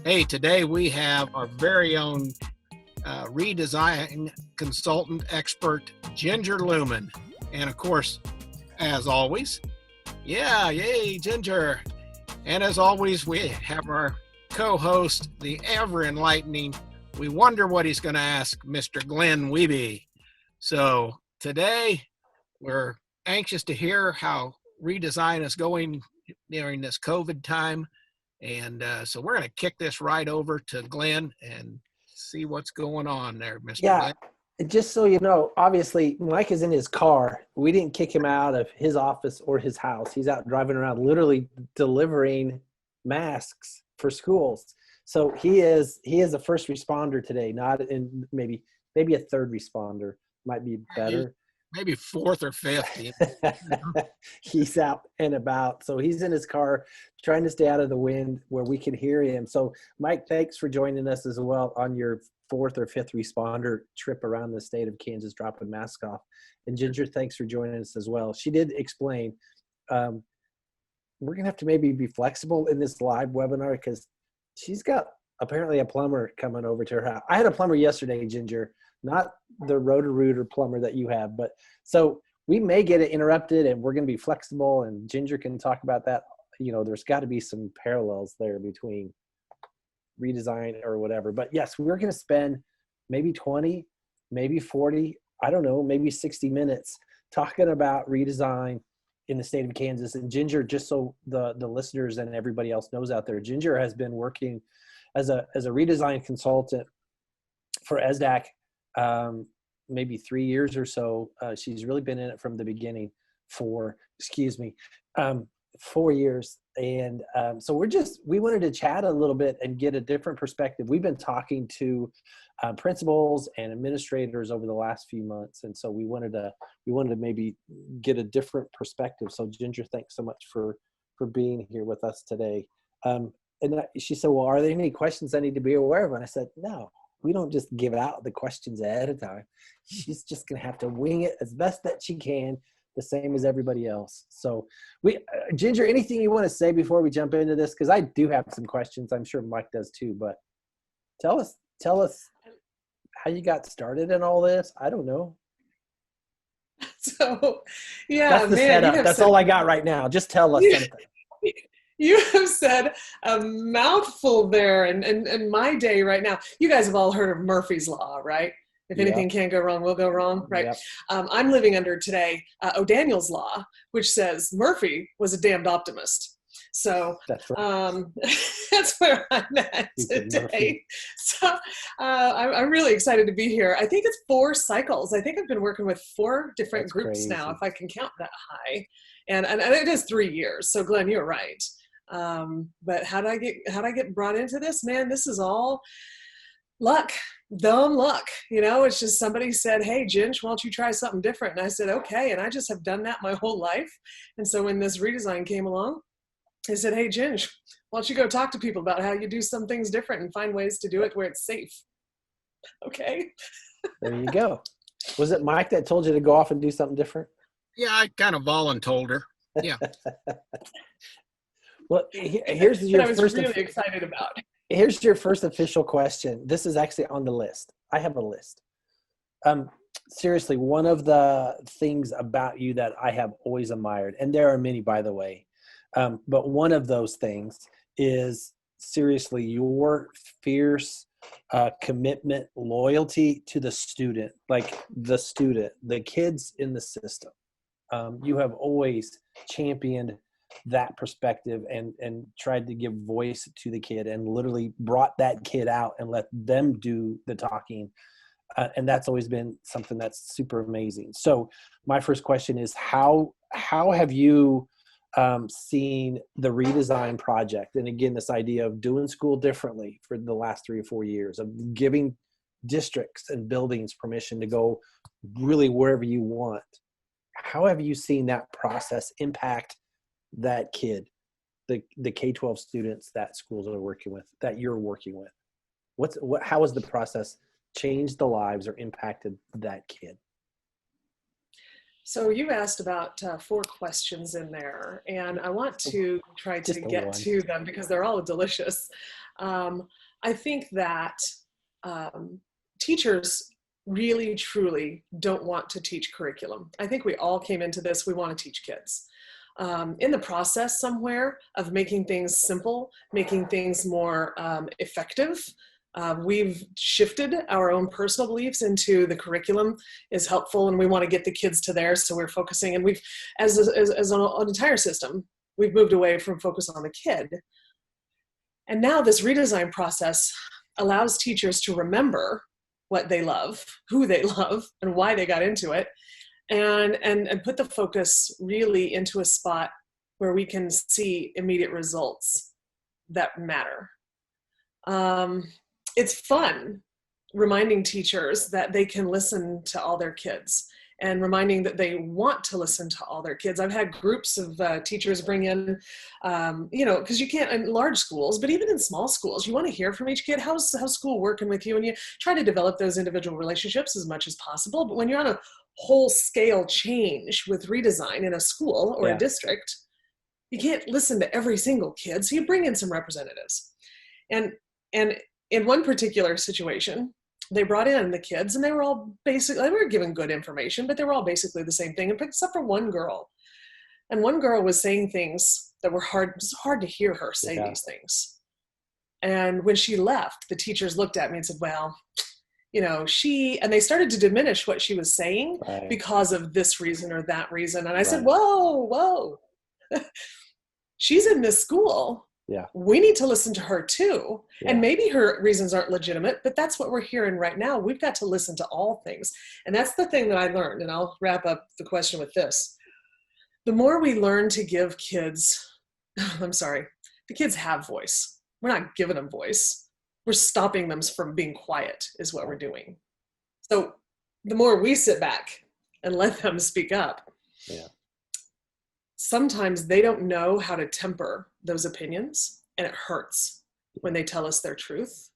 Hey, today we have our very own redesign consultant expert, Ginger Lewman. And of course, as always, yay, Ginger. And as always, we have our co-host, the ever enlightening, we wonder what he's going to ask, Mr. Glenn Wiebe. So today, we're anxious to hear how redesign is going during this COVID time. And so we're going to kick this right over to Glenn and see what's going on there, Mr. Glenn. Just so you know, obviously, Mike is in his car. We didn't kick him out of his office or his house. He's out driving around literally delivering masks for schools. So he is a first responder today, not in maybe a third responder might be better. Maybe fourth or fifth. He's out and about. So he's in his car trying to stay out of the wind where we can hear him. So Mike, thanks for joining us as well on your fourth or fifth responder trip around the state of Kansas, dropping masks off. And Ginger, thanks for joining us as well. She did explain, we're going to have to maybe be flexible in this live webinar because she's got apparently a plumber coming over to her house. I had a plumber yesterday, Ginger, not the Roto-Rooter plumber that you have, but so we may get it interrupted and we're going to be flexible, and Ginger can talk about that. You know, there's got to be some parallels there between redesign or whatever, but yes, we're going to spend maybe 20, maybe 40, I don't know, maybe 60 minutes talking about redesign in the state of Kansas. And Ginger, just so the listeners and everybody else knows out there, Ginger has been working as a redesign consultant for ESDAC maybe 3 years or so. She's really been in it from the beginning for 4 years. And so we wanted to chat a little bit and get a different perspective. We've been talking to principals and administrators over the last few months. And so we wanted to maybe get a different perspective. So Ginger, thanks so much for being here with us today. She said, well, are there any questions I need to be aware of? And I said, no, we don't just give out the questions ahead of time. She's just going to have to wing it as best that she can, the same as everybody else. So Ginger, anything you want to say before we jump into this? Because I do have some questions. I'm sure Mike does too, but tell us how you got started in all this. I don't know. So, yeah, that's the setup. That's all I got right now. Just tell us something. You have said a mouthful there, and my day right now. You guys have all heard of Murphy's Law, right? If anything can go wrong, will go wrong, right? Yep. I'm living under today O'Daniel's Law, which says Murphy was a damned optimist. So that's, right. That's where I'm at today. So I'm really excited to be here. I think it's 4 cycles. I think I've been working with 4 different groups now, if I can count that high. And it is 3 years. So Glenn, you're right. But how'd I get brought into this? Man, this is all luck, dumb luck. You know, it's just somebody said, hey, Ginge, why don't you try something different? And I said, okay. And I just have done that my whole life. And so when this redesign came along, I said, hey, Ginge, why don't you go talk to people about how you do some things different and find ways to do it where it's safe. Okay. There you go. Was it Mike that told you to go off and do something different? Yeah, I kind of voluntold her. Yeah. Well, here's your I was first. Really excited about. Here's your first official question. This is actually on the list. I have a list. Seriously, one of the things about you that I have always admired, and there are many, by the way, but one of those things is seriously your fierce commitment, loyalty to the student, like the kids in the system. You have always championed that perspective and tried to give voice to the kid and literally brought that kid out and let them do the talking. And that's always been something that's super amazing. So my first question is, how have you seen the redesign project? And again, this idea of doing school differently for the last 3 or 4 years, of giving districts and buildings permission to go really wherever you want. How have you seen that process impact that kid, the K-12 students that schools are working with, that you're working with? How has the process changed the lives or impacted that kid? So you asked about 4 questions in there, and I want to try to get to them because they're all delicious. I think that teachers really, truly don't want to teach curriculum. I think we all came into this, we want to teach kids. In the process somewhere of making things simple, making things more effective, we've shifted our own personal beliefs into the curriculum is helpful, and we want to get the kids to there, so we're focusing, and we've, as an entire system, we've moved away from focus on the kid. And now this redesign process allows teachers to remember what they love, who they love, and why they got into it, and put the focus really into a spot where we can see immediate results that matter. It's fun reminding teachers that they can listen to all their kids, and reminding that they want to listen to all their kids. I've had groups of teachers bring in, because you can't in large schools, but even in small schools, you want to hear from each kid. How's school working with you? And you try to develop those individual relationships as much as possible. But when you're on a whole scale change with redesign in a school or a district, you can't listen to every single kid. So you bring in some representatives. And in one particular situation, they brought in the kids, and they were all basically, they were given good information, but they were all basically the same thing, except for one girl. And one girl was saying things that were hard. It was hard to hear her say these things. And when she left, the teachers looked at me and said, well, and they started to diminish what she was saying because of this reason or that reason. And I said, whoa, she's in this school. Yeah, we need to listen to her too. Yeah. And maybe her reasons aren't legitimate, but that's what we're hearing right now. We've got to listen to all things. And that's the thing that I learned. And I'll wrap up the question with this. The more we learn to give kids, the kids have voice. We're not giving them voice. We're stopping them from being quiet is what we're doing. So the more we sit back and let them speak up, sometimes they don't know how to temper those opinions, and it hurts when they tell us their truth.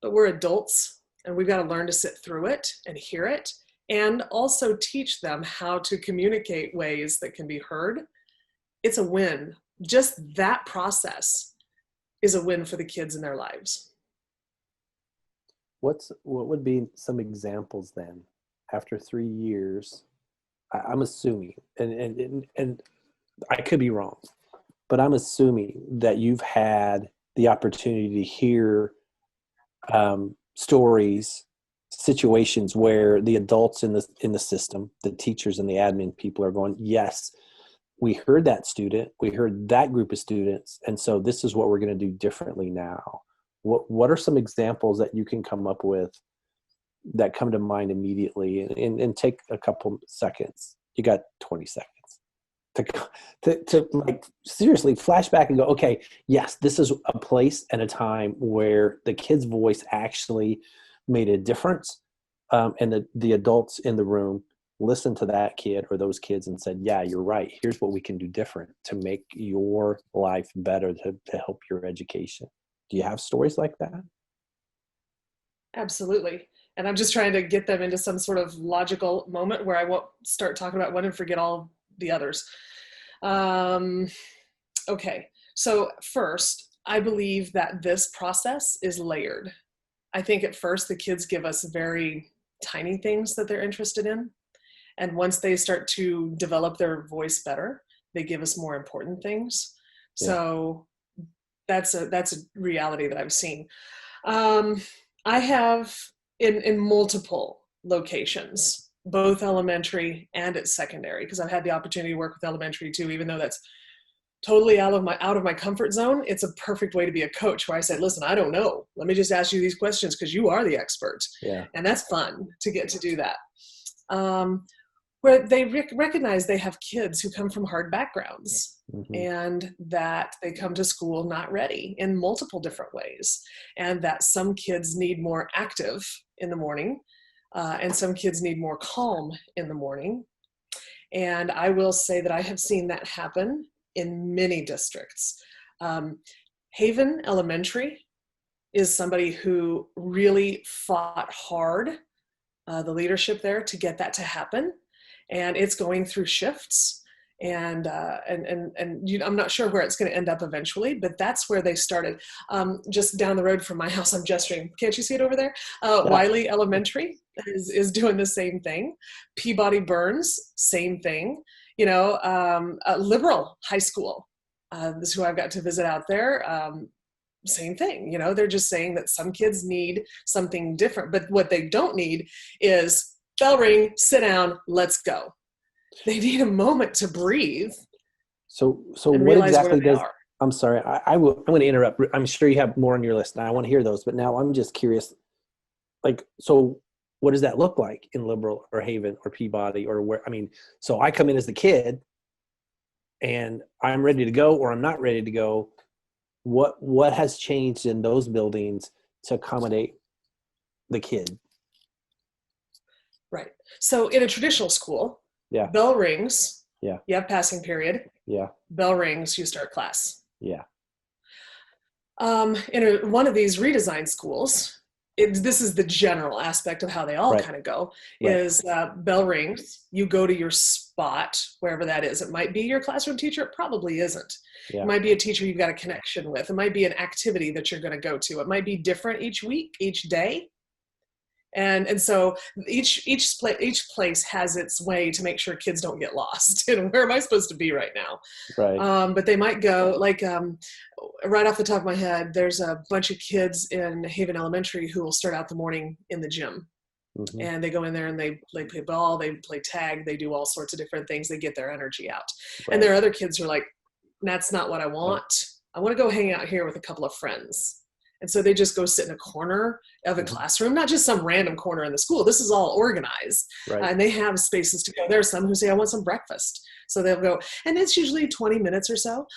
But we're adults, and we've got to learn to sit through it and hear it, and also teach them how to communicate ways that can be heard. It's a win. Just that process is a win for the kids in their lives. What would be some examples then after 3 years? I'm assuming, and I could be wrong, but I'm assuming that you've had the opportunity to hear stories, situations where the adults in the system, the teachers and the admin people are going, yes, we heard that student, we heard that group of students, and so this is what we're going to do differently now. What are some examples that you can come up with that come to mind immediately, and take a couple seconds? You got 20 seconds to like seriously flash back and go, okay, yes, this is a place and a time where the kid's voice actually made a difference, and the adults in the room listened to that kid or those kids and said, yeah, you're right, here's what we can do different to make your life better, to help your education. Do you have stories like that? Absolutely. And I'm just trying to get them into some sort of logical moment where I won't start talking about one and forget all the others. Okay. So first, I believe that this process is layered. I think at first the kids give us very tiny things that they're interested in. And once they start to develop their voice better, they give us more important things. Yeah. So that's a reality that I've seen. I have in multiple locations, both elementary and at secondary, because I've had the opportunity to work with elementary too, even though that's totally out of my comfort zone. It's a perfect way to be a coach, where I said, listen, I don't know. Let me just ask you these questions because you are the expert. Yeah. And that's fun to get to do that. Where they recognize they have kids who come from hard backgrounds, mm-hmm. and that they come to school not ready in multiple different ways, and that some kids need more active in the morning, and some kids need more calm in the morning. And I will say that I have seen that happen in many districts. Haven Elementary is somebody who really fought hard, the leadership there, to get that to happen. And it's going through shifts. I'm not sure where it's going to end up eventually, but that's where they started. Just down the road from my house, I'm gesturing. Can't you see it over there? Wiley Elementary is doing the same thing. Peabody Burns, same thing. Liberal High School, this is who I've got to visit out there. Same thing. They're just saying that some kids need something different, but what they don't need is bell ring, sit down, let's go. They need a moment to breathe. So what exactly does, I'm sorry, I'm going to interrupt. I'm sure you have more on your list and I want to hear those, but now I'm just curious, so what does that look like in Liberal or Haven or Peabody or where, so I come in as the kid and I'm ready to go or I'm not ready to go. What has changed in those buildings to accommodate the kid? Right. So in a traditional school, bell rings. Yeah. You have passing period. Yeah. Bell rings, you start class. Yeah. In one of these redesign schools, this is the general aspect of how they all kind of go, is bell rings, you go to your spot, wherever that is. It might be your classroom teacher. It probably isn't. Yeah. It might be a teacher you've got a connection with. It might be an activity that you're going to go to. It might be different each week, each day. And so each place has its way to make sure kids don't get lost. Where am I supposed to be right now? Right. But they might go right off the top of my head, there's a bunch of kids in Haven Elementary who will start out the morning in the gym. Mm-hmm. And they go in there and they play ball, they play tag, they do all sorts of different things. They get their energy out. Right. And there are other kids who are like, that's not what I want. Right. I want to go hang out here with a couple of friends. And so they just go sit in a corner of a classroom, not just some random corner in the school. This is all organized. Right. And they have spaces to go. There are some who say, I want some breakfast. So they'll go, and it's usually 20 minutes or so.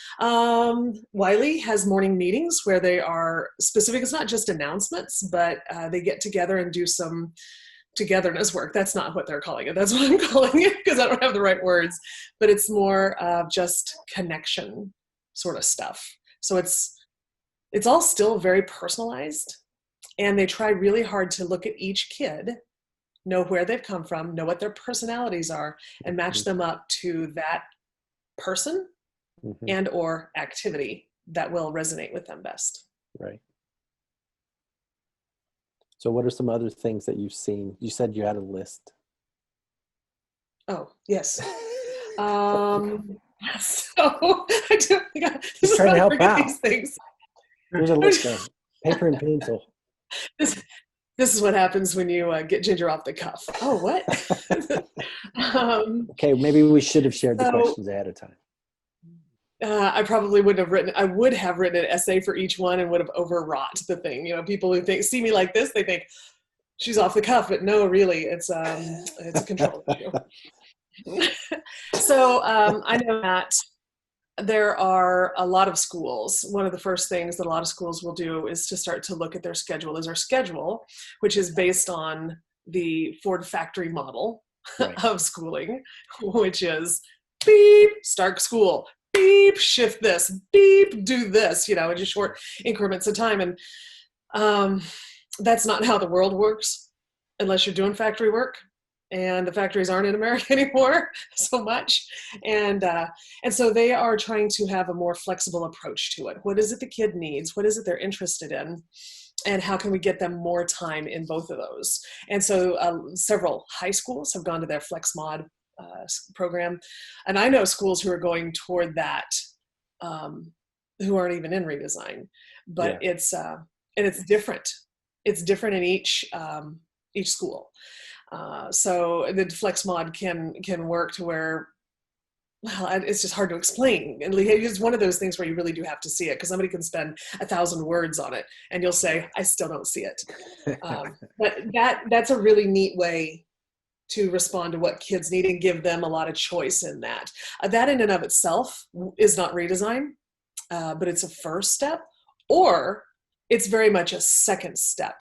Wiley has morning meetings where they are specific. It's not just announcements, but they get together and do some togetherness work. That's not what they're calling it. That's what I'm calling it because I don't have the right words. But it's more just connection sort of stuff. So it's all still very personalized, and they try really hard to look at each kid, know where they've come from, know what their personalities are, and match them up to that person and or activity that will resonate with them best. Right. So what are some other things that you've seen? You said you had a list. Oh, yes. So I do. Just trying to help out. These things. Here's a list of paper and pencil. This is what happens when you get Ginger off the cuff. Oh, what? Okay, maybe we should have shared the questions ahead of time. I probably wouldn't have written. I would have written an essay for each one and would have overwrought the thing. People who see me like this, they think she's off the cuff, but no, really, it's a control issue. So I know that there are a lot of schools. One of the first things that a lot of schools will do is to start to look at their schedule. Is our schedule, which is based on the Ford factory model of schooling, which is beep, start school, beep, shift this, beep, do this, in just short increments of time. And that's not how the world works unless you're doing factory work. And the factories aren't in America anymore so much. And so they are trying to have a more flexible approach to it. What is it the kid needs? What is it they're interested in? And how can we get them more time in both of those? And so several high schools have gone to their Flex Mod program. And I know schools who are going toward that who aren't even in redesign. But it's different. It's different in each school. So the Flex Mod can work to where, well, it's just hard to explain. And it's one of those things where you really do have to see it, because somebody can spend 1,000 words on it and you'll say, I still don't see it. But that's a really neat way to respond to what kids need and give them a lot of choice in that. That in and of itself is not redesign, but it's a first step, or it's very much a second step.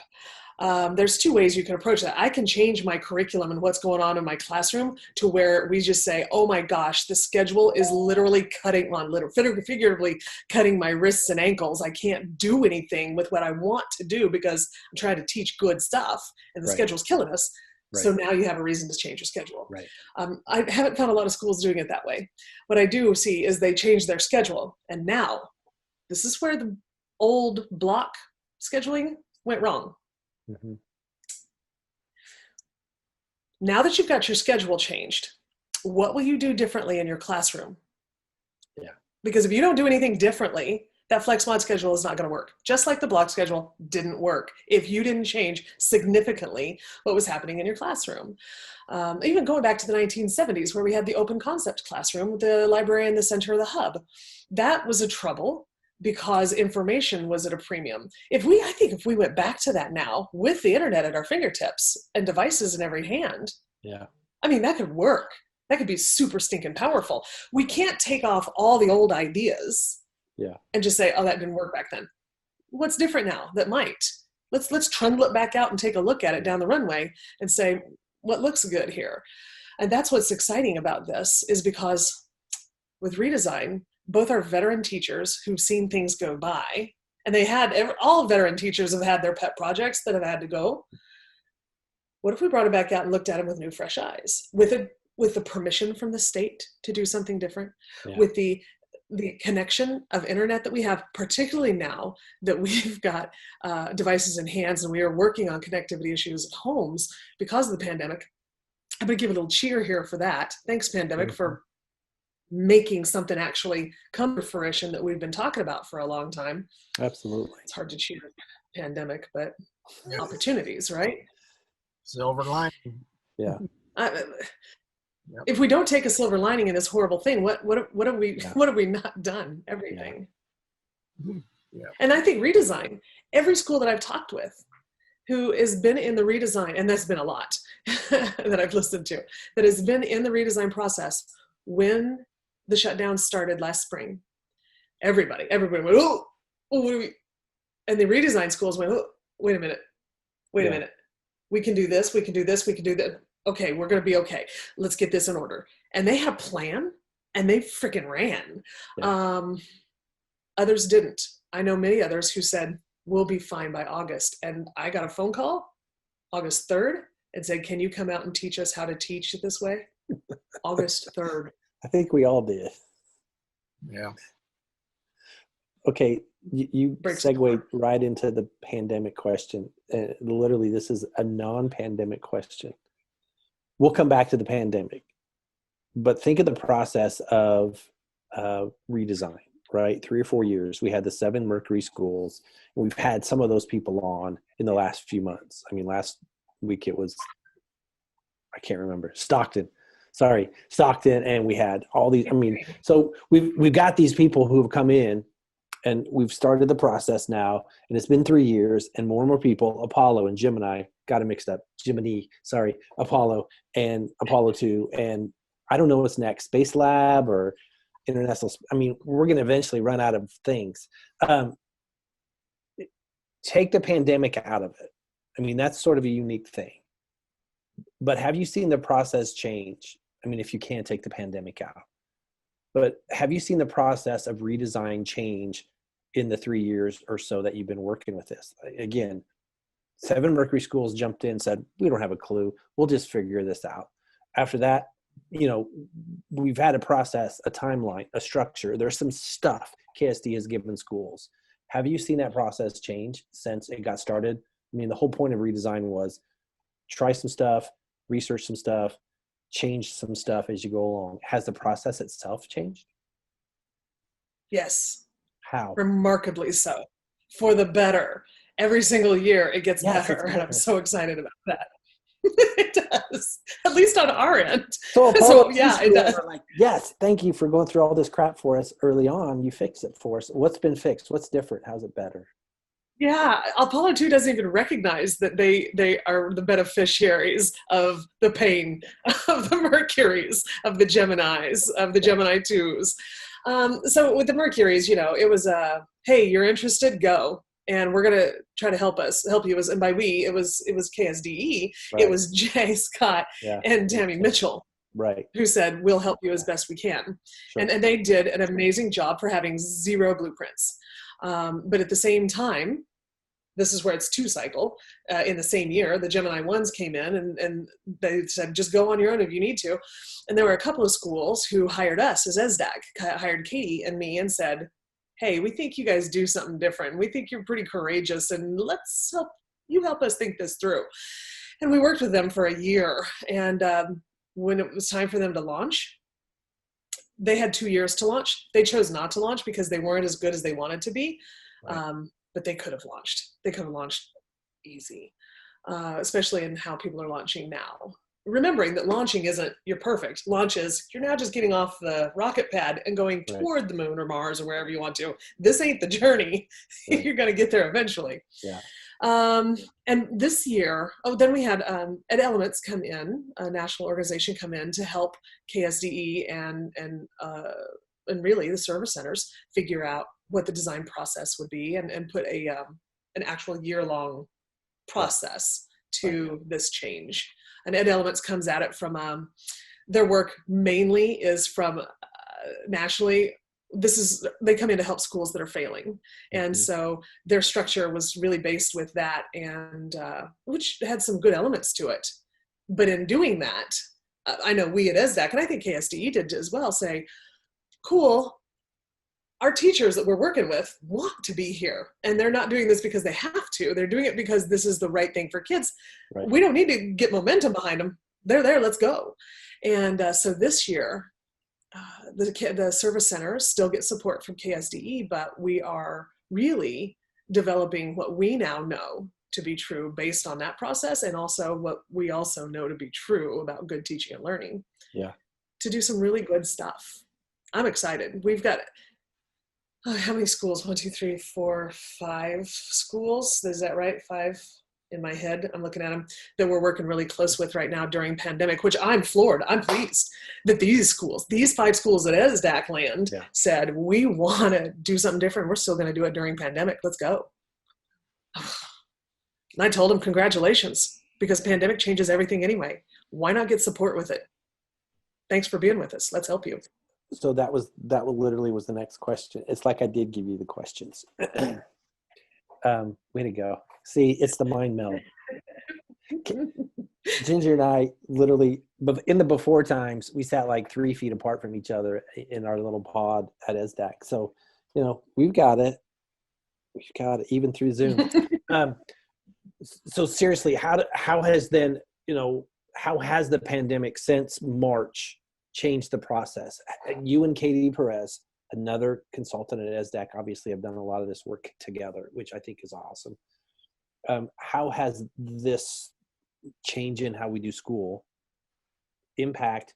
There's two ways you can approach that. I can change my curriculum and what's going on in my classroom to where we just say, oh my gosh, the schedule is literally figuratively cutting my wrists and ankles. I can't do anything with what I want to do because I'm trying to teach good stuff and the schedule's killing us. Right. So now you have a reason to change your schedule. Right. I haven't found a lot of schools doing it that way. What I do see is they change their schedule. And now this is where the old block scheduling went wrong. Mm-hmm. Now that you've got your schedule changed, what will you do differently in your classroom? Yeah. Because if you don't do anything differently, that flex mod schedule is not going to work. Just like the block schedule didn't work if you didn't change significantly what was happening in your classroom. Even going back to the 1970s, where we had the open concept classroom with the library in the center of the hub, that was a trouble because information was at a premium. I think if we went back to that now with the internet at our fingertips and devices in every hand, yeah, I mean, that could work. That could be super stinking powerful. We can't take off all the old ideas and just say, oh, that didn't work back then. What's different now that might? Let's trundle it back out and take a look at it down the runway and say, what looks good here? And that's what's exciting about this, is because with Redesign, both our veteran teachers who've seen things go by, and all veteran teachers have had their pet projects that have had to go. What if we brought it back out and looked at them with new, fresh eyes, with the permission from the state to do something different, with the connection of internet that we have, particularly now that we've got devices in hands and we are working on connectivity issues at homes because of the pandemic. I'm going to give a little cheer here for that. Thanks, pandemic, for making something actually come to fruition that we've been talking about for a long time. Absolutely. It's hard to cheer pandemic, but opportunities, right? Silver lining. Yeah. If we don't take a silver lining in this horrible thing, what have we not done? Everything. Yeah. And I think Redesign, every school that I've talked with who has been in the redesign, and that's been a lot that I've listened to, that has been in the redesign process when the shutdown started last spring, everybody went, oh, and the redesign schools went, oh, wait a minute. We can do this, we can do that. Okay, we're going to be okay. Let's get this in order. And they had a plan, and they freaking ran. Yeah. Others didn't. I know many others who said, we'll be fine by August. And I got a phone call August 3rd and said, can you come out and teach us how to teach it this way? August 3rd. I think we all did. Yeah. Okay, you segued right into the pandemic question. Literally, this is a non-pandemic question. We'll come back to the pandemic, but think of the process of redesign, right? 3 or 4 years. We had the 7 Mercury schools, and we've had some of those people on in the last few months. I mean, last week it was, I can't remember, Stockton, and we had all these. I mean, so we've got these people who have come in, and we've started the process now, and it's been 3 years, and more people, Apollo and Gemini, got it mixed up. Apollo and Apollo 2, and I don't know what's next, Space Lab or International. I mean, we're going to eventually run out of things. Take the pandemic out of it. I mean, that's sort of a unique thing. But have you seen the process change? I mean, if you can't take the pandemic out. But have you seen the process of redesign change in the 3 years or so that you've been working with this? Again, 7 Mercury schools jumped in and said, we don't have a clue. We'll just figure this out. After that, we've had a process, a timeline, a structure. There's some stuff KSD has given schools. Have you seen that process change since it got started? I mean, the whole point of redesign was try some stuff, research some stuff, change some stuff as you go along. Has the process itself changed? Yes. How? Remarkably so. For the better. Every single year it gets better, and I'm so excited about that. It does, at least on our end. So yeah, it does. Like, yes, thank you for going through all this crap for us early on. You fix it for us. What's been fixed? What's different? How's it better? Yeah, Apollo 2 doesn't even recognize that they are the beneficiaries of the pain of the Mercuries, of the Geminis, of the Gemini 2s. So with the Mercuries, it was hey, you're interested? Go. And we're gonna try to help you. And by we, it was KSDE. Right. It was Jay, Scott, and Tammy Mitchell, right, who said we'll help you as best we can. Sure. And they did an amazing job for having 0 blueprints. But at the same time, this is where it's 2-cycle in the same year. The Gemini 1s came in and they said, just go on your own if you need to. And there were a couple of schools who hired us as ESDAC, hired Katie and me and said, hey, we think you guys do something different. We think you're pretty courageous, and let's help us think this through. And we worked with them for a year. And when it was time for them to launch, they had 2 years to launch. They chose not to launch because they weren't as good as they wanted to be. Right. But they could have launched. They could have launched easy, especially in how people are launching now. Remembering that launching isn't, you're perfect. Launch is, you're now just getting off the rocket pad and going toward the moon or Mars or wherever you want to. This ain't the journey. Right. You're going to get there eventually. Yeah. And this year, then we had Ed Elements come in, a national organization come in to help KSDE and really the service centers figure out what the design process would be and put an actual year-long process to this change. And Ed Elements comes at it from their work mainly is from nationally. They come in to help schools that are failing. And so their structure was really based with that, and which had some good elements to it. But in doing that, I know we at ESDAC, and I think KSDE did as well, say, cool, our teachers that we're working with want to be here, and they're not doing this because they have to. They're doing it because this is the right thing for kids. Right. We don't need to get momentum behind them. They're there, let's go. And so this year, the service centers still get support from KSDE, but we are really developing what we now know to be true based on that process, and also what we also know to be true about good teaching and learning. Yeah. To do some really good stuff. I'm excited. We've got how many schools? 1, 2, 3, 4, 5 schools. Is that right? 5 in my head. I'm looking at them that we're working really close with right now during pandemic, which I'm floored. I'm pleased that these 5 schools at ESDAC land said, we want to do something different. We're still going to do it during pandemic. Let's go. And I told them, congratulations, because pandemic changes everything anyway. Why not get support with it? Thanks for being with us. Let's help you. So that literally was the next question. It's like I did give you the questions. Way to go. See, it's the mind meld. Ginger and I literally, in the before times, we sat like 3 feet apart from each other in our little pod at ESDAC. So, we've got it. We've got it even through Zoom. So seriously, how has the pandemic since March changed the process? You and Katie Perez, another consultant at ESDAC, obviously have done a lot of this work together, which I think is awesome. How has this change in how we do school impact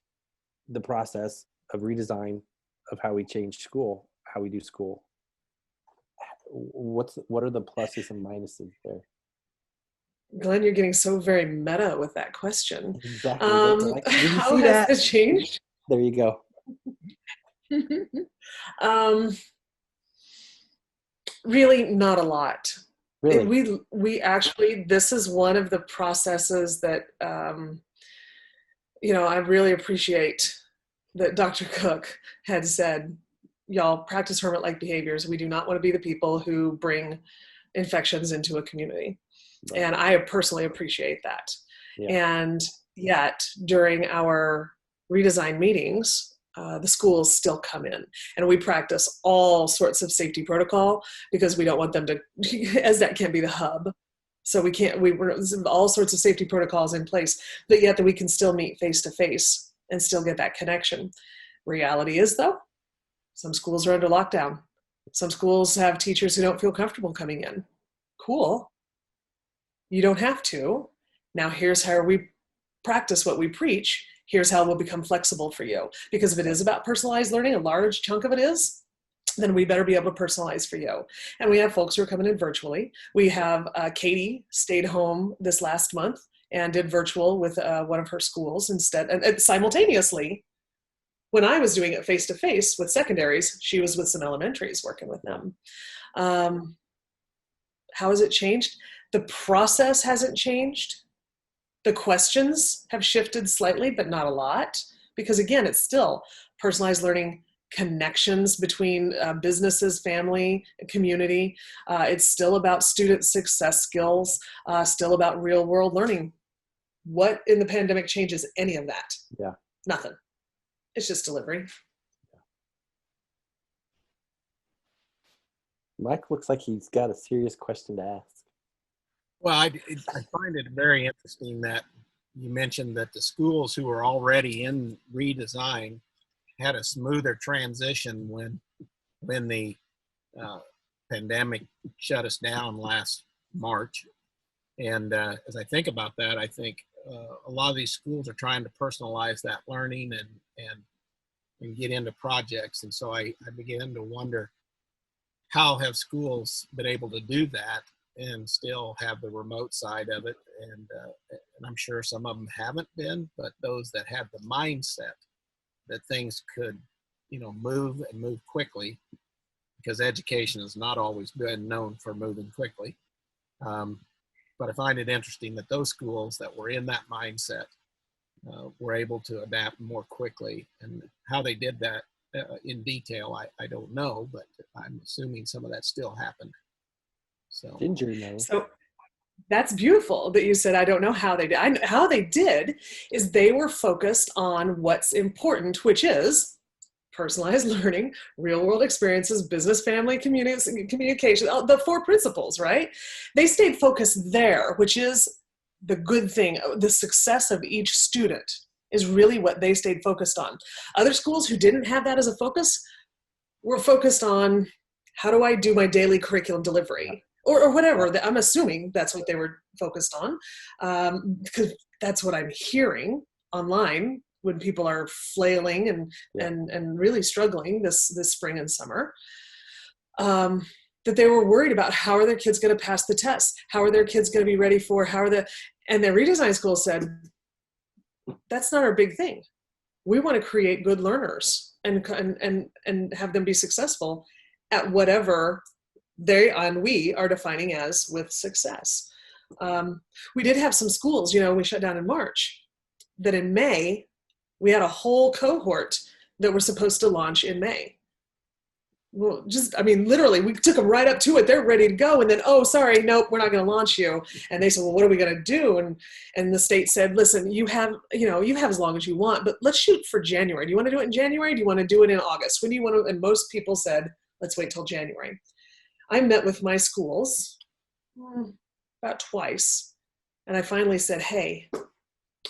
the process of redesign of how we change school, how we do school? What are the pluses and minuses there? Glenn, you're getting so very meta with that question. Exactly. How has it changed? There you go. Really not a lot. Really? We actually, this is one of the processes that, I really appreciate that Dr. Cook had said, y'all practice hermit-like behaviors. We do not want to be the people who bring infections into a community. Right. And I personally appreciate that. Yeah. And yet during our redesign meetings, the schools still come in, and we practice all sorts of safety protocol because we don't want them to, as that can't be the hub. So we're all sorts of safety protocols in place, but yet that we can still meet face to face and still get that connection. Reality is though, some schools are under lockdown. Some schools have teachers who don't feel comfortable coming in. Cool. You don't have to. Now here's how we practice what we preach. Here's how we'll become flexible for you. Because if it is about personalized learning, a large chunk of it is, then we better be able to personalize for you. And we have folks who are coming in virtually. We have Katie stayed home this last month and did virtual with one of her schools instead. And simultaneously, when I was doing it face-to-face with secondaries, she was with some elementaries working with them. How has it changed? The process hasn't changed. The questions have shifted slightly, but not a lot, because again, it's still personalized learning, connections between businesses, family, community. It's still about student success skills, still about real world learning. What in the pandemic changes any of that? Yeah. Nothing. It's just delivery. Mike looks like he's got a serious question to ask. Well, I find it very interesting that you mentioned that the schools who are already in redesign had a smoother transition when the pandemic shut us down last March. And as I think about that, I think a lot of these schools are trying to personalize that learning and get into projects. And so I began to wonder, how have schools been able to do that and still have the remote side of it? And I'm sure some of them haven't been, but those that have the mindset that things could, move and move quickly, because education has not always been known for moving quickly. But I find it interesting that those schools that were in that mindset were able to adapt more quickly. And how they did that in detail, I don't know, but I'm assuming some of that still happened. So, Ginger knows. So that's beautiful that you said, I don't know how they did. How they did is they were focused on what's important, which is personalized learning, real world experiences, business, family, communication, the 4 principles, right? They stayed focused there, which is the good thing. The success of each student is really what they stayed focused on. Other schools who didn't have that as a focus were focused on, how do I do my daily curriculum delivery? Or whatever. I'm assuming that's what they were focused on, because that's what I'm hearing online when people are flailing and really struggling this spring and summer. That they were worried about, how are their kids going to pass the tests? How are their kids going to be ready for? And their redesign school said, that's not our big thing. We want to create good learners and have them be successful at whatever they and we are defining as with success. We did have some schools, we shut down in March, that in May, we had a whole cohort that were supposed to launch in May. Well, literally, we took them right up to it. They're ready to go. And then, oh, sorry, nope, we're not going to launch you. And they said, well, what are we going to do? And the state said, listen, you have as long as you want, but let's shoot for January. Do you want to do it in January? Do you want to do it in August? When do you want to? And most people said, let's wait till January. I met with my schools about twice, and I finally said, hey,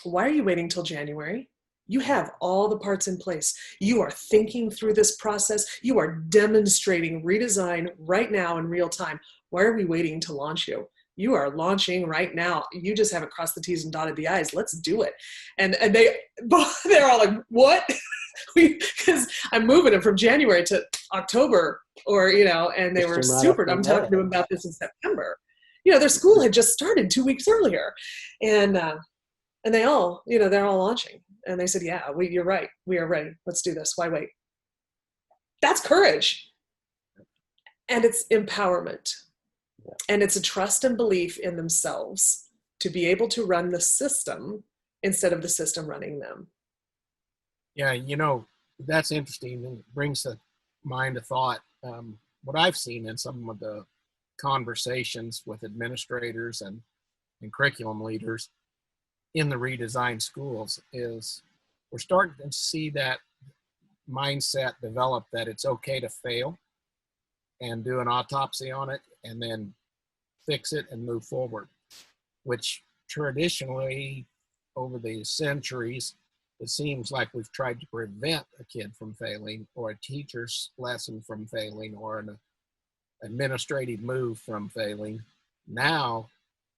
why are you waiting till January? You have all the parts in place. You are thinking through this process. You are demonstrating redesign right now in real time. Why are we waiting to launch you? You are launching right now. You just haven't crossed the T's and dotted the I's. Let's do it. And they're all like, what? Because I'm moving them from January to October, and they were super. I'm talking to them about this in September. Their school had just started 2 weeks earlier, and they all, they're all launching. And they said, yeah, you're right. We are ready. Let's do this. Why wait? That's courage. And it's empowerment. Yeah. And it's a trust and belief in themselves to be able to run the system instead of the system running them. Yeah, that's interesting, and brings to mind a thought. What I've seen in some of the conversations with administrators and curriculum leaders in the redesigned schools is we're starting to see that mindset develop, that it's okay to fail and do an autopsy on it and then fix it and move forward, which traditionally over the centuries, it seems like we've tried to prevent a kid from failing, or a teacher's lesson from failing, or an administrative move from failing. Now,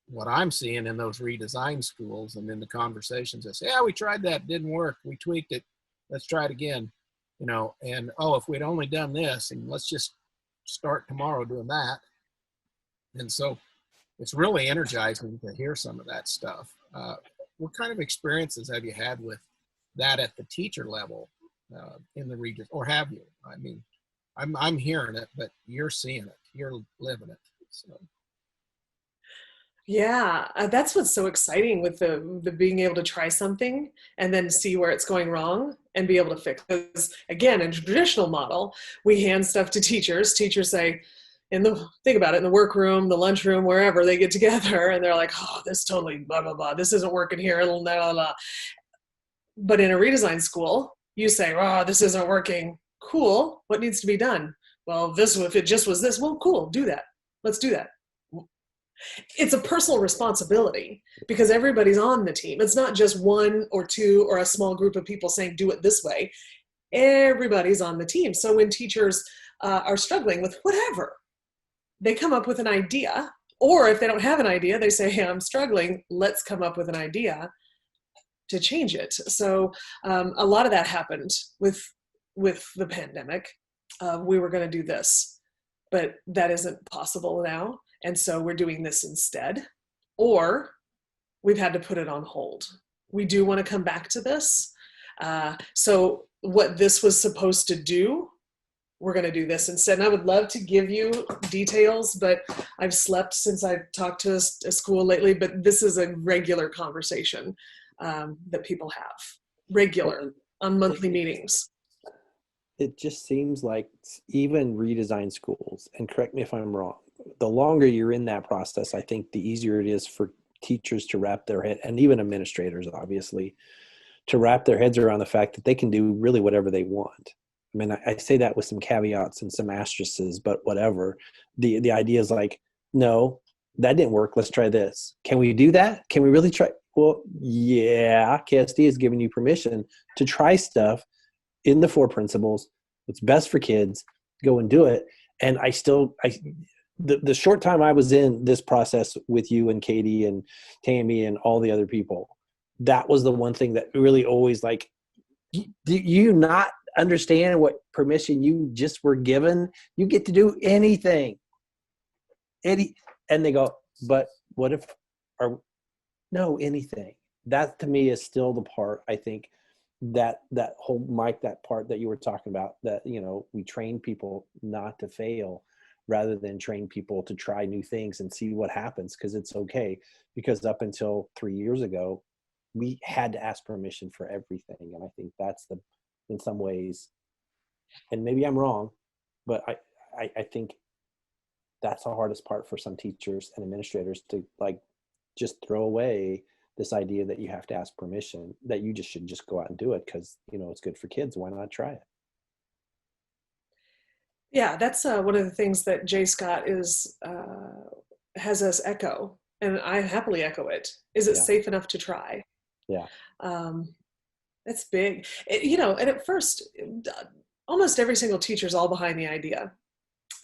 what I'm seeing in those redesigned schools and in the conversations is, yeah, we tried that, didn't work, we tweaked it, let's try it again, and if we'd only done this, and let's just start tomorrow doing that. And so it's really energizing to hear some of that stuff. What kind of experiences have you had with that at the teacher level in the region, or have you? I mean, I'm hearing it, but you're seeing it, you're living it. So. Yeah, that's what's so exciting with the being able to try something and then see where it's going wrong and be able to fix it. Because again, in a traditional model, we hand stuff to teachers. Teachers say, think about it, in the workroom, the lunchroom, wherever they get together, and they're like, oh, this totally blah blah blah. This isn't working here. Blah, blah, blah. But in a redesign school, you say, oh, this isn't working. Cool. What needs to be done? Well, if it just was this, well, cool. Do that. Let's do that. It's a personal responsibility because everybody's on the team. It's not just one or two or a small group of people saying, do it this way. Everybody's on the team. So when teachers are struggling with whatever, they come up with an idea, or if they don't have an idea, they say, hey, I'm struggling. Let's come up with an idea to change it. So a lot of that happened with the pandemic. We were going to do this, but that isn't possible now. And so we're doing this instead, or we've had to put it on hold. We do want to come back to this. So what this was supposed to do, we're going to do this instead. And I would love to give you details, but I've slept since I've talked to a school lately, but this is a regular conversation that people have regular on monthly meetings. It just seems like even redesign schools, and correct me if I'm wrong, the longer you're in that process, I think the easier it is for teachers to wrap their head, and even administrators, obviously, to wrap their heads around the fact that they can do really whatever they want. I mean, I say that with some caveats and some asterisks, but whatever. The idea is like, no, that didn't work. Let's try this. Can we do that? Can we really try? Well, yeah, KSD is giving you permission to try stuff in the 4 principles. What's best for kids, go and do it. And the short time I was in this process with you and Katie and Tammy and all the other people, that was the one thing that really always like, do you not understand what permission you just were given? You get to do anything. And they go, but what if, no, anything. That to me is still the part, I think, that whole Mike, that part that you were talking about, that, we train people not to fail rather than train people to try new things and see what happens, because it's okay. Because up until 3 years ago, we had to ask permission for everything. And I think that's in some ways, and maybe I'm wrong, but I think that's the hardest part for some teachers and administrators, to like just throw away this idea that you have to ask permission, that you just should just go out and do it because, it's good for kids. Why not try it? Yeah, that's one of the things that J. Scott has us echo, and I happily echo it. Is it safe enough to try? Yeah. It's big. And at first, almost every single teacher's all behind the idea.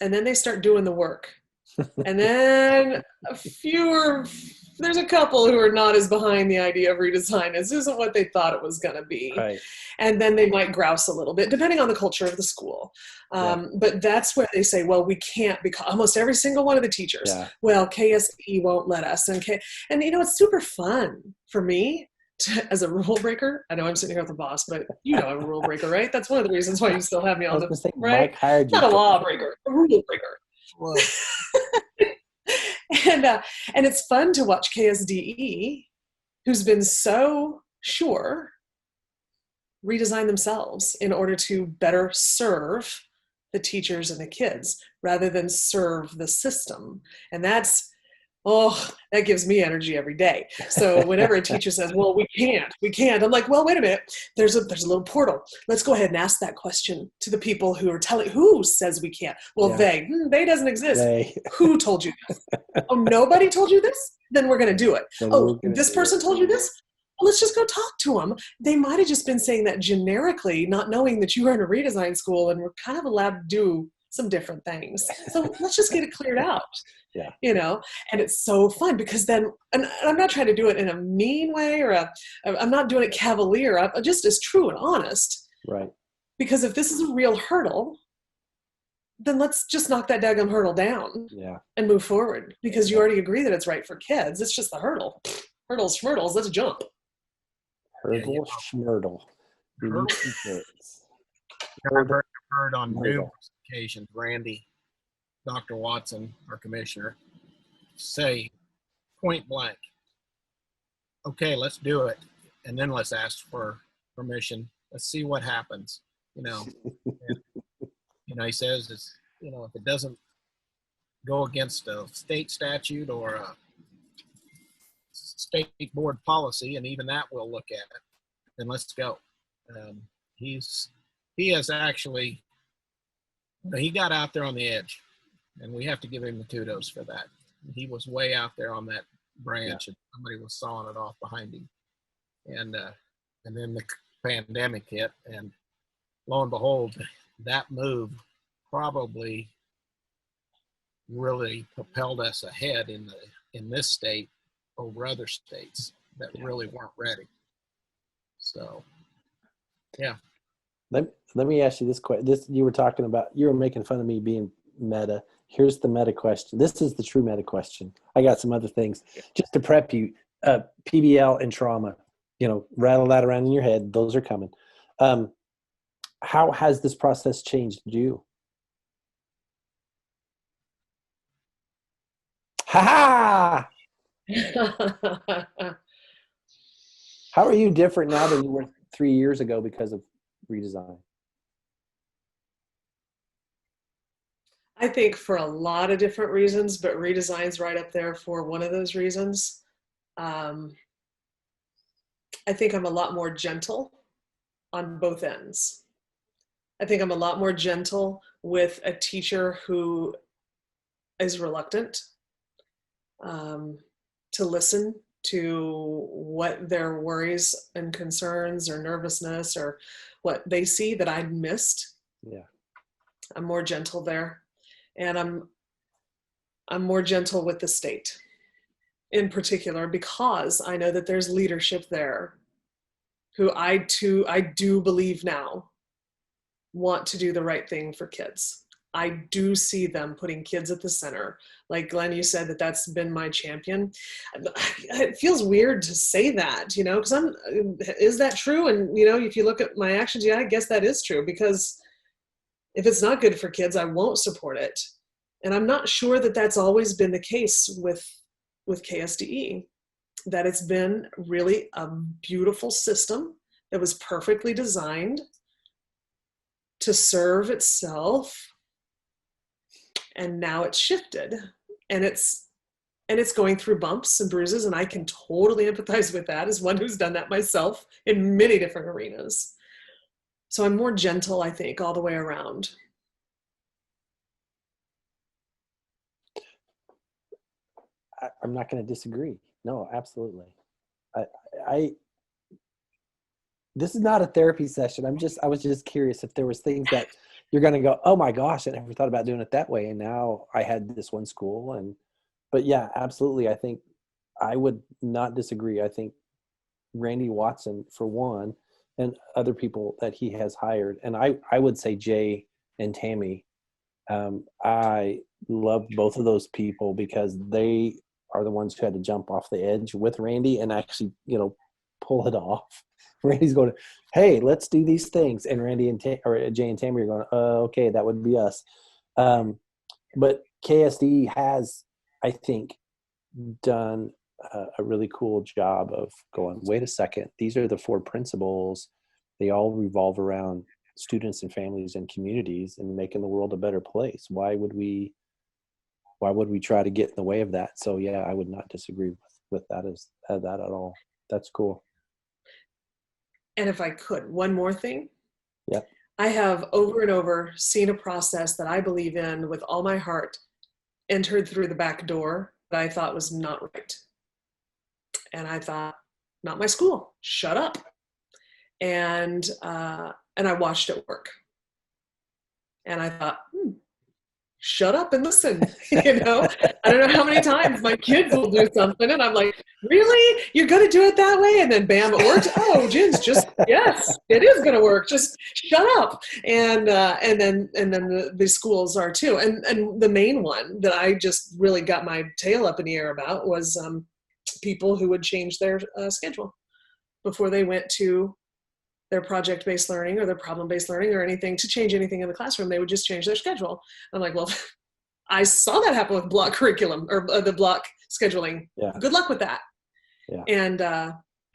And then they start doing the work. And then there's a couple who are not as behind the idea of redesign. This isn't what they thought it was going to be. Right. And then they might grouse a little bit, depending on the culture of the school. But that's where they say, well, we can't, because almost every single one of the teachers, well, KSE won't let us. And it's super fun for me as a rule breaker. I know I'm sitting here with the boss, but I'm a rule breaker, right? That's one of the reasons why you still have me on the, right? Mike hired you. Not a law breaker, a rule breaker. And it's fun to watch KSDE, who's been so sure, redesign themselves in order to better serve the teachers and the kids rather than serve the system. And that gives me energy every day. So whenever a teacher says, well, we can't, I'm like, well, wait a minute, there's a little portal. Let's go ahead and ask that question to the people who are who says we can't? Well, they doesn't exist. Who told you this? Oh, nobody told you this? Then we're going to do it. This person told you this? Well, let's just go talk to them. They might have just been saying that generically, not knowing that you are in a redesign school and we're kind of allowed to do some different things. So let's just get it cleared out. Yeah. And it's so fun because then, and I'm not trying to do it in a mean way or I'm not doing it cavalier. I'm just as true and honest. Right. Because if this is a real hurdle, then let's just knock that daggum hurdle down and move forward, because you already agree that it's right for kids. It's just the hurdle. Hurdles, schmurdles, let's jump. Hurdle, schmurdle. I've heard on numerous occasions, Randy, Dr. Watson, our commissioner, say point blank, okay, let's do it. And then let's ask for permission. Let's see what happens, you know. And, you know, he says, it's, you know, if it doesn't go against a state statute or a state board policy, and even that we'll look at it, then let's go. He has actually, you know, he got out there on the edge, and we have to give him the kudos for that. He was way out there on that branch, and somebody was sawing it off behind him. And then the pandemic hit, and lo and behold, that move probably really propelled us ahead in this state over other states that really weren't ready. So, yeah. Let me ask you this question. You were talking about, you were making fun of me being meta. Here's the meta question. This is the true meta question. I got some other things just to prep you. PBL and trauma, you know, rattle that around in your head. Those are coming. How has this process changed you? Ha ha! How are you different now than you were 3 years ago because of redesign? I think for a lot of different reasons, but redesign's right up there for one of those reasons. I think I'm a lot more gentle on both ends. I think I'm a lot more gentle with a teacher who is reluctant to listen to what their worries and concerns or nervousness or what they see that I'd missed. Yeah. I'm more gentle there. And I'm more gentle with the state in particular, because I know that there's leadership there who I do believe now want to do the right thing for kids. I do see them putting kids at the center. Like Glenn, you said that's been my champion. It feels weird to say that, you know, because is that true? And, you know, if you look at my actions, yeah, I guess that is true, because if it's not good for kids, I won't support it. And I'm not sure that that's always been the case with KSDE, that it's been really a beautiful system that was perfectly designed to serve itself. And now it's shifted, and it's going through bumps and bruises. And I can totally empathize with that as one who's done that myself in many different arenas. So I'm more gentle, I think, all the way around. I'm not going to disagree. No, absolutely. This is not a therapy session. I was just curious if there was things that you're going to go, oh my gosh, I never thought about doing it that way. And now I had this one school. But yeah, absolutely. I think I would not disagree. I think Randy Watson, for one, and other people that he has hired. And I would say Jay and Tammy. I love both of those people because they are the ones who had to jump off the edge with Randy and actually, you know, pull it off. Randy's going, hey, let's do these things. And Randy and Jay and Tammy are going, okay, that would be us. But KSD has, I think, done a really cool job of going, wait a second, these are the 4 principles. They all revolve around students and families and communities and making the world a better place. Why would we try to get in the way of that? So yeah, I would not disagree with that at all. That's cool. And if I could, one more thing. Yeah. I have over and over seen a process that I believe in with all my heart entered through the back door that I thought was not right. And I thought, not my school, shut up. And I watched it work. And I thought, shut up and listen. You know, I don't know how many times my kids will do something and I'm like, really? You're going to do it that way? And then bam, it worked. Oh, Jen's just, yes, it is going to work. Just shut up. And then the schools are too. And the main one that I just really got my tail up in the air about was people who would change their schedule before they went to their project-based learning or their problem-based learning or anything to change anything in the classroom. They would just change their schedule. I'm like, well, I saw that happen with block curriculum or the block scheduling. Yeah. Good luck with that. Yeah.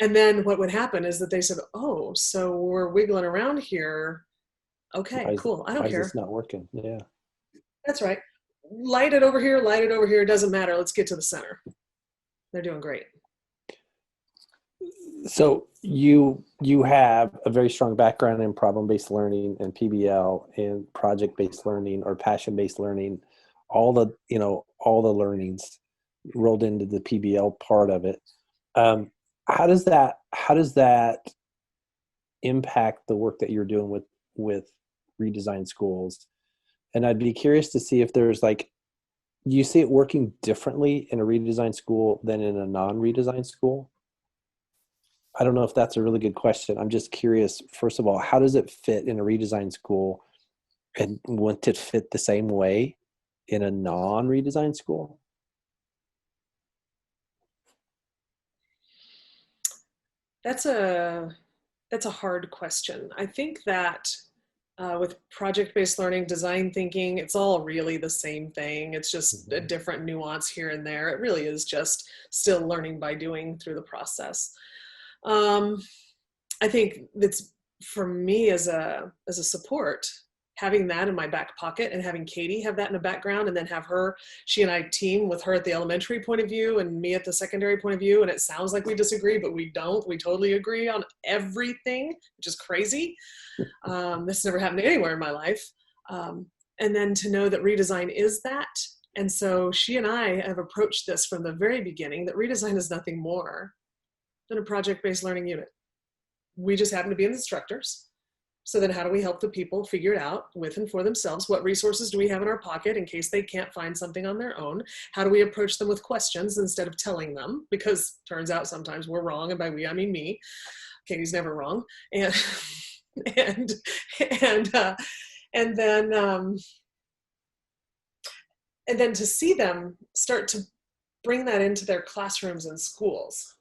And then what would happen is that they said, oh, so we're wiggling around here. Okay, cool. I don't care. Why is this not working? Yeah. That's right. Light it over here, doesn't matter. Let's get to the center. They're doing great. So you have a very strong background in problem-based learning and PBL and project-based learning or passion-based learning, all the learnings rolled into the PBL part of it. How does that impact the work that you're doing with Redesign schools? And I'd be curious to see if there's do you see it working differently in a redesign school than in a non-redesign school? I don't know if that's a really good question. I'm just curious, first of all, how does it fit in a redesign school, and wouldn't it fit the same way in a non-redesign school? That's a hard question. I think that with project-based learning, design thinking, it's all really the same thing. It's just a different nuance here and there. It really is just still learning by doing through the process. I think that's, for me as a support, having that in my back pocket and having Katie have that in the background, and then have she and I team with her at the elementary point of view and me at the secondary point of view. And it sounds like we disagree, but we don't. We totally agree on everything, which is crazy. This never happened anywhere in my life. And then to know that Redesign is that. And so she and I have approached this from the very beginning, that Redesign is nothing more than a project-based learning unit. We just happen to be instructors. So then how do we help the people figure it out with and for themselves? What resources do we have in our pocket in case they can't find something on their own? How do we approach them with questions instead of telling them? Because turns out sometimes we're wrong, and by we, I mean me. Katie's never wrong. And then to see them start to bring that into their classrooms and schools.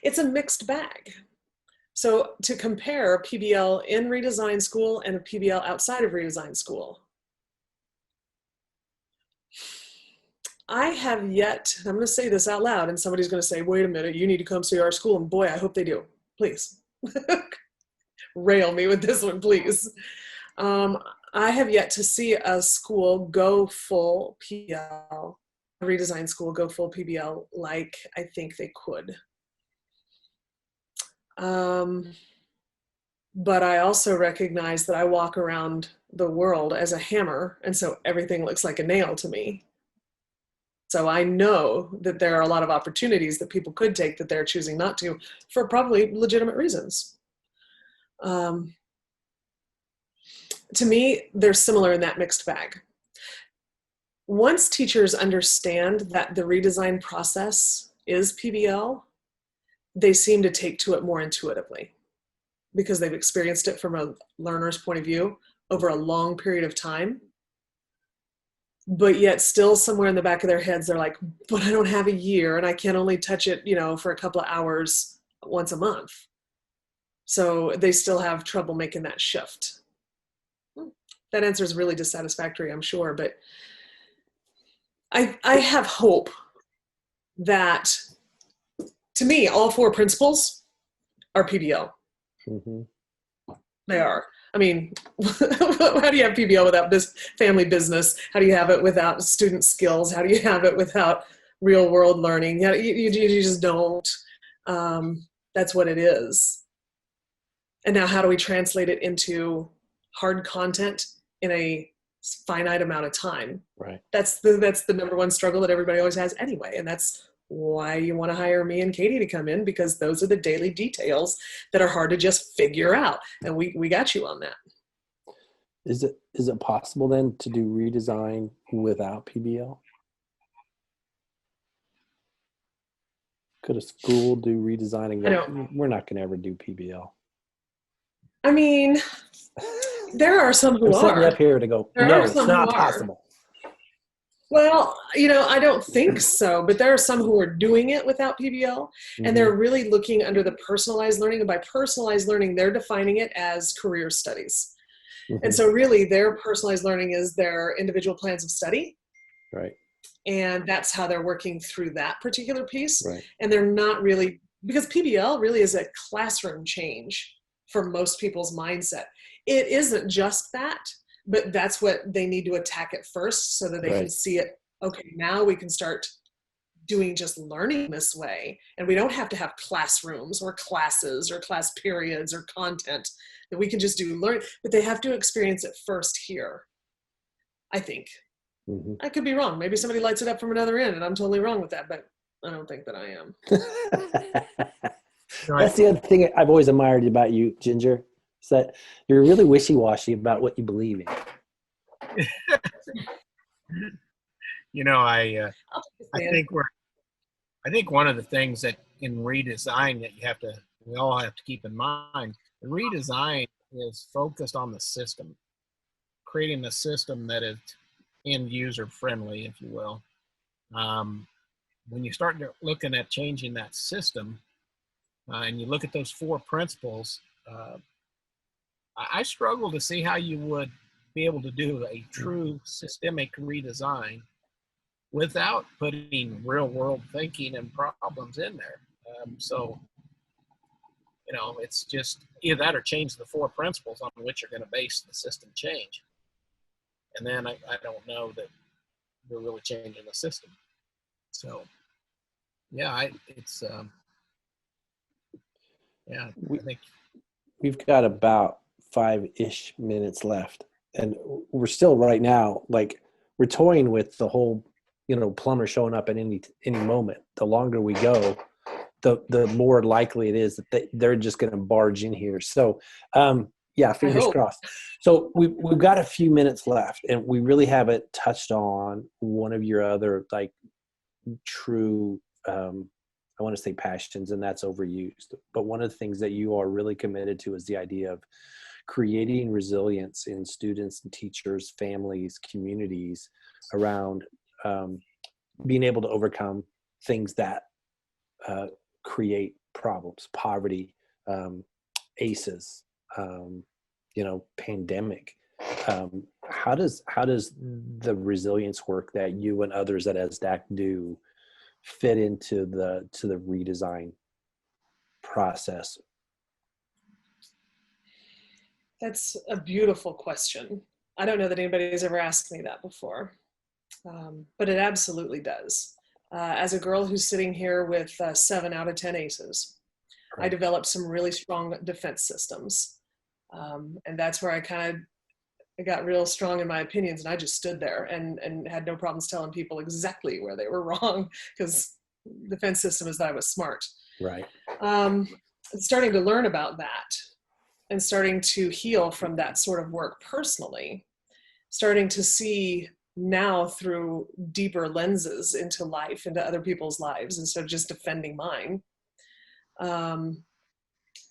It's a mixed bag. So to compare PBL in Redesign school and a PBL outside of Redesign school, I have yet, I'm going to say this out loud, and somebody's going to say, wait a minute, you need to come see our school. And boy, I hope they do. Please. Rail me with this one, please. I have yet to see a school go full PBL, a Redesign school go full PBL like I think they could. But I also recognize that I walk around the world as a hammer, and so everything looks like a nail to me. So I know that there are a lot of opportunities that people could take that they're choosing not to, for probably legitimate reasons. To me, they're similar in that mixed bag. Once teachers understand that the redesign process is PBL, they seem to take to it more intuitively because they've experienced it from a learner's point of view over a long period of time. But yet still somewhere in the back of their heads, they're like, but I don't have a year and I can only touch it, for a couple of hours once a month. So they still have trouble making that shift. That answer is really dissatisfactory, I'm sure, but I have hope that, to me, all four principles are PBL. Mm-hmm. They are. I mean, how do you have PBL without family business? How do you have it without student skills? How do you have it without real world learning? You just don't. That's what it is. And now how do we translate it into hard content in a finite amount of time? Right. That's the number one struggle that everybody always has anyway. And that's why you want to hire me and Katie to come in, because those are the daily details that are hard to just figure out. And we got you on that. Is it possible then to do redesign without PBL? Could a school do redesign and go, we're not going to ever do PBL? I mean, there are some who I'm are. sitting up here to go, no, it's not possible. Well, I don't think so, but there are some who are doing it without PBL, and they're really looking under the personalized learning. And by personalized learning, they're defining it as career studies. And so really their personalized learning is their individual plans of study. Right. And that's how they're working through that particular piece. Right. And they're not really, because PBL really is a classroom change for most people's mindset. It isn't just that, but that's what they need to attack at first so that they can see it. Okay, now we can start doing just learning this way. And we don't have to have classrooms or classes or class periods or content, that we can just do learn, but they have to experience it first here, I think. Mm-hmm. I could be wrong. Maybe somebody lights it up from another end and I'm totally wrong with that, but I don't think that I am. That's the other thing I've always admired about you, Ginger, is that you're really wishy-washy about what you believe in. You know, I think one of the things that in redesign that we all have to keep in mind, the redesign is focused on the system, creating a system that is end user friendly, if you will. When you start looking at changing that system, and you look at those 4 principles, I struggle to see how you would be able to do a true systemic redesign without putting real world thinking and problems in there. So, you know, it's just either that or change the 4 principles on which you're going to base the system change. And then I don't know that we're really changing the system. So, yeah, I think we've got about 5-ish minutes left, and we're still right now, like, we're toying with the whole, you know, plumber showing up at any moment. The longer we go, the more likely it is that they're just going to barge in here. So, yeah, fingers crossed. So we've got a few minutes left, and we really haven't touched on one of your other, like, true, I want to say passions, and that's overused. But one of the things that you are really committed to is the idea of creating resilience in students and teachers, families, communities around being able to overcome things that create problems, poverty, ACEs, you know, pandemic. How does the resilience work that you and others at ESDAC do fit into the redesign process? That's a beautiful question. I don't know that anybody's ever asked me that before, but it absolutely does. As a girl who's sitting here with 7 out of 10 ACEs, I developed some really strong defense systems. And that's where I got real strong in my opinions, and I just stood there and had no problems telling people exactly where they were wrong, because the defense system is that I was smart. Right. Starting to learn about that and starting to heal from that sort of work personally, starting to see now through deeper lenses into life, into other people's lives, instead of just defending mine,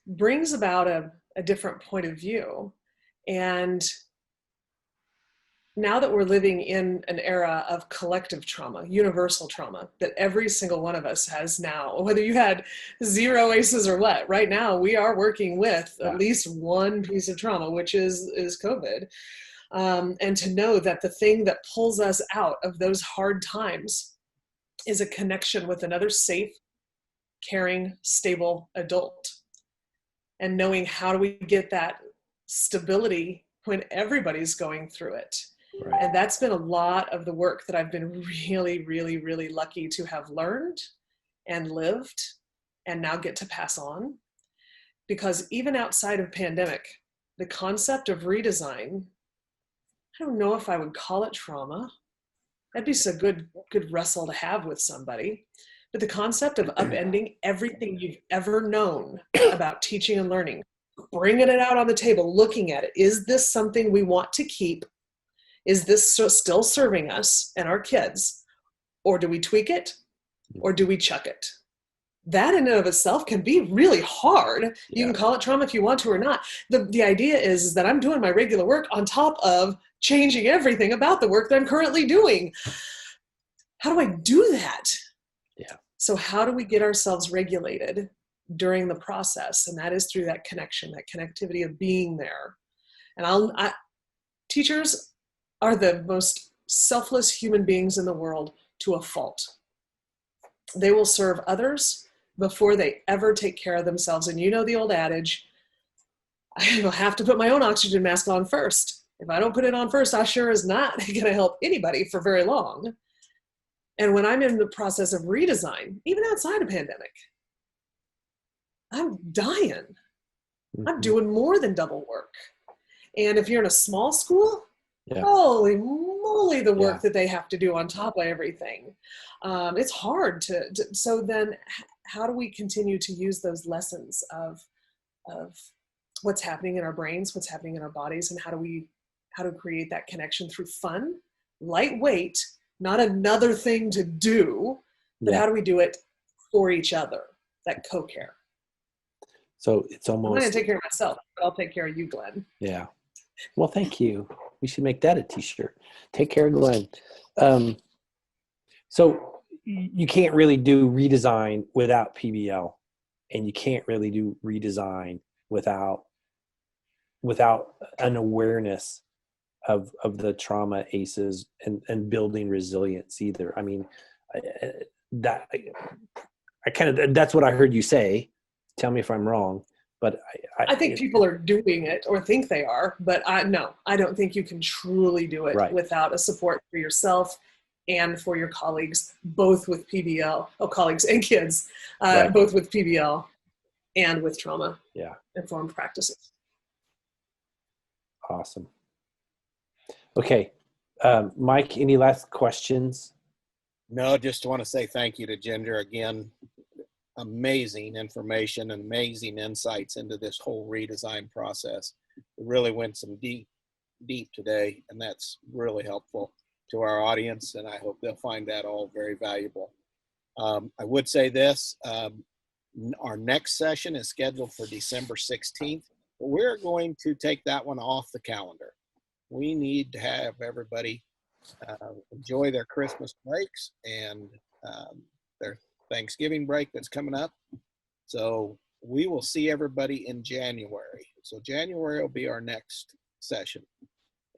brings about a different point of view. And now that we're living in an era of collective trauma, universal trauma, that every single one of us has now, whether you had 0 ACEs or what, right now we are working with at least one piece of trauma, which is COVID. And to know that the thing that pulls us out of those hard times is a connection with another safe, caring, stable adult. And knowing, how do we get that stability when everybody's going through it? Right. And that's been a lot of the work that I've been really, really, really lucky to have learned and lived and now get to pass on. Because even outside of pandemic, the concept of redesign, I don't know if I would call it trauma. That'd be a good wrestle to have with somebody. But the concept of upending everything you've ever known about teaching and learning, bringing it out on the table, looking at it. Is this something we want to keep? Is this still serving us and our kids? Or do we tweak it? Or do we chuck it? That in and of itself can be really hard. Yeah. You can call it trauma if you want to or not. The idea is that I'm doing my regular work on top of changing everything about the work that I'm currently doing. How do I do that? Yeah. So how do we get ourselves regulated during the process? And that is through that connection, that connectivity of being there. And teachers are the most selfless human beings in the world to a fault. They will serve others before they ever take care of themselves. And you know the old adage, I will have to put my own oxygen mask on first. If I don't put it on first, I sure is not going to help anybody for very long. And when I'm in the process of redesign, even outside of pandemic, I'm dying. I'm doing more than double work. And if you're in a small school, holy moly, the work that they have to do on top of everything. It's hard to, so then how do we continue to use those lessons of what's happening in our brains, what's happening in our bodies, and how to create that connection through fun, lightweight, not another thing to do, but how do we do it for each other, that co-care? So it's almost, I'm not going to take care of myself, but I'll take care of you, Glenn. Yeah. Well, thank you. We should make that a t-shirt. Take care of Glenn. So you can't really do redesign without PBL, and you can't really do redesign without an awareness of the trauma ACEs and building resilience either. I mean, that's what I heard you say. Tell me if I'm wrong, but I think people are doing it or think they are, but I don't think you can truly do it without a support for yourself and for your colleagues, both with PBL, colleagues and kids, both with PBL and with trauma informed practices. Awesome. Okay. Mike, any last questions? No, just want to say thank you to Ginger again. Amazing information and amazing insights into this whole redesign process. We really went some deep today, and that's really helpful to our audience, and I hope they'll find that all very valuable. I would say this, our next session is scheduled for December 16th, but we're going to take that one off the calendar. We need to have everybody enjoy their Christmas breaks and their Thanksgiving break that's coming up. So we will see everybody in January. So January will be our next session,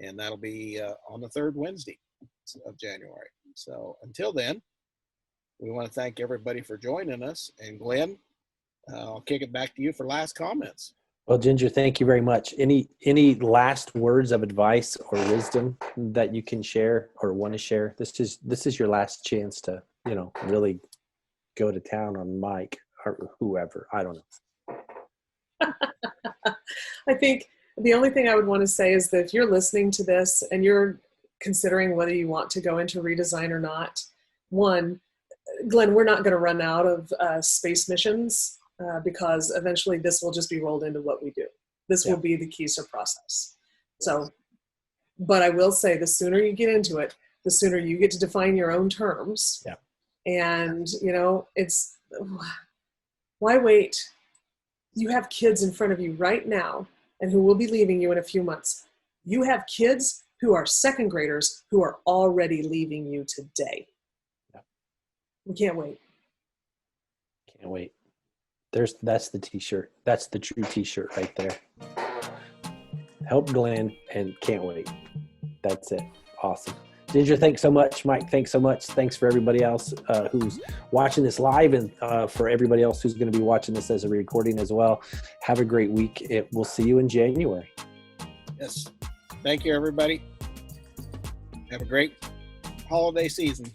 and that'll be on the third Wednesday of January. So until then, we want to thank everybody for joining us. And Glenn, I'll kick it back to you for last comments. Well, Ginger, thank you very much. Any last words of advice or wisdom that you can share or want to share? This is your last chance to, really go to town on Mike or whoever. I don't know. I think the only thing I would want to say is that if you're listening to this and you're considering whether you want to go into redesign or not, one, Glenn, we're not going to run out of space missions because eventually this will just be rolled into what we do. This will be the KESA process. So, but I will say the sooner you get into it, the sooner you get to define your own terms. Yeah. And, it's, why wait? You have kids in front of you right now and who will be leaving you in a few months. You have kids who are second graders who are already leaving you today. Yeah. We can't wait. Can't wait. That's the t-shirt. That's the true t-shirt right there. Help Glenn and can't wait. That's it. Awesome. Ginger, thanks so much. Mike, thanks so much. Thanks for everybody else who's watching this live, and for everybody else who's going to be watching this as a recording as well. Have a great week. We'll see you in January. Yes. Thank you, everybody. Have a great holiday season.